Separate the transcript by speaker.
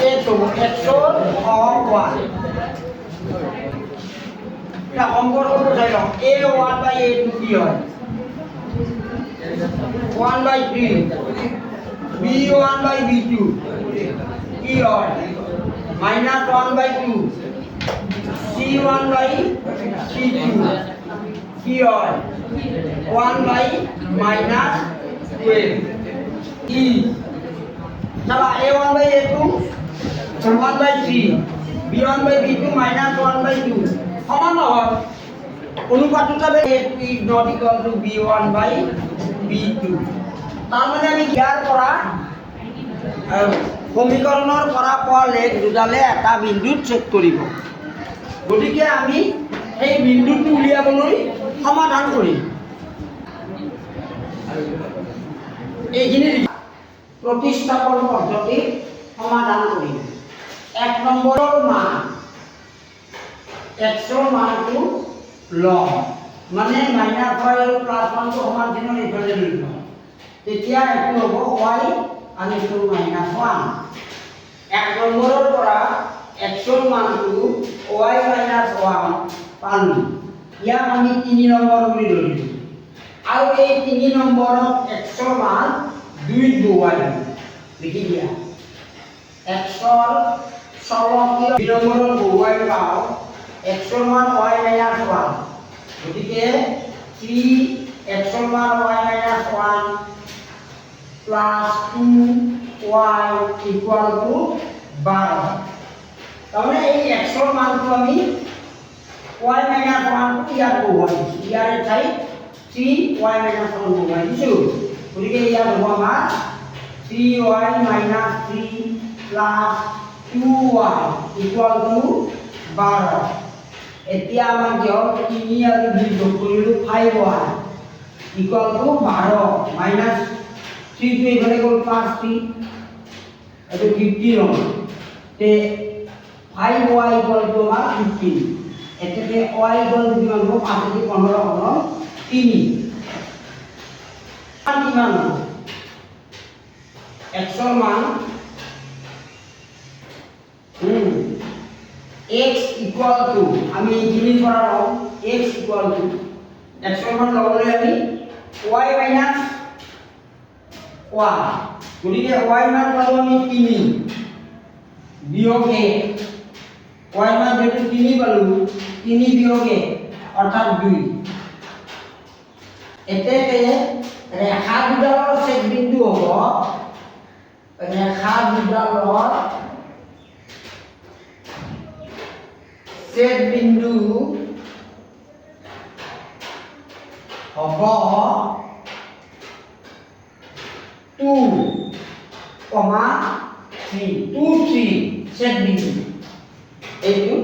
Speaker 1: এইটো এক্সৰ সহগ ওৱান এটা সম্পৰ্ক বুজাই লওঁ a1/a2 কি হয় 1/3 b1/b2 কি হয় -1/2 c1/c2 কি হয় 1/-12 e चला a1/a2 1/3 b1/b2 -1/2 সমান নহয় অনুপাতটা a2 is not equal to b1/b2 তার মানে আমি ইয়াৰ পৰা সমীকৰণৰ পৰা পোৱা লেখ দুডালে এটা বিন্দুত ছেদ কৰিব গতিকে আমি এই বিন্দুটো উলিয়াবলৈ সমাধান কৰিম এইখিনি प्रतिस्थापन पद्धति समाधान करिम एक नम्बरर मान x ৰ মানটো লম মানে -5 আৰু +1 টো সমান চিহ্ন ইফালে লৈ লম তেতিয়া এটো হ'ব y আৰু এটো -1 এক নম্বৰৰ পৰা x ৰ মানটো y -1 পালো ইয়াক আমি 3 নম্বৰ বুলি ধৰিলো আৰু এই 3 নম্বৰত x ৰ মান 2 বহুৱাই লিখি দিয়া x ৰ সৰলকীয় 2 নম্বৰৰ বহুৱাই পাওঁ x ৰ মান y -1 গতিকে 3 x ৰ মান y -1 + 2y = 12 তাৰমানে এই x ৰ মানটো আমি y -1 টো ইয়াত বহুৱাই দিছো ইয়াৰ ঠাইত 3y -1 বহুৱাই দিছো গতিকে ইয়াত হ'ব আমাৰ 3y - 3 + 2y = 12 এতিয়া আমাৰ কি হ'ল 3 আৰু 2 যোগ কৰিলো 5y = 12 - 3 টো এফালে গ'ল 5 এইটো 15 হ'ল তে 5y = আমাৰ 15 এতেকে y = কিমান হ'ব 5 × 15 হ'ল 3 কিমান হ'ব x ৰ মান x = আমি এইখিনি পৰা লওঁ x = x ৰ মান ল'বলৈ আমি y - 1 গতিকে y মান পালো আমি 3 বিয়োগ a y মান যেটো 3 পালো 3 বিয়োগ a অৰ্থাৎ 2 এতেকে ৰেখা দুডালৰ ছেদ বিন্দু হ'ব ৰেখা দুডালৰ ছেদ বিন্দু হ'ব 2, 3 ছেদ বিন্দু এইটো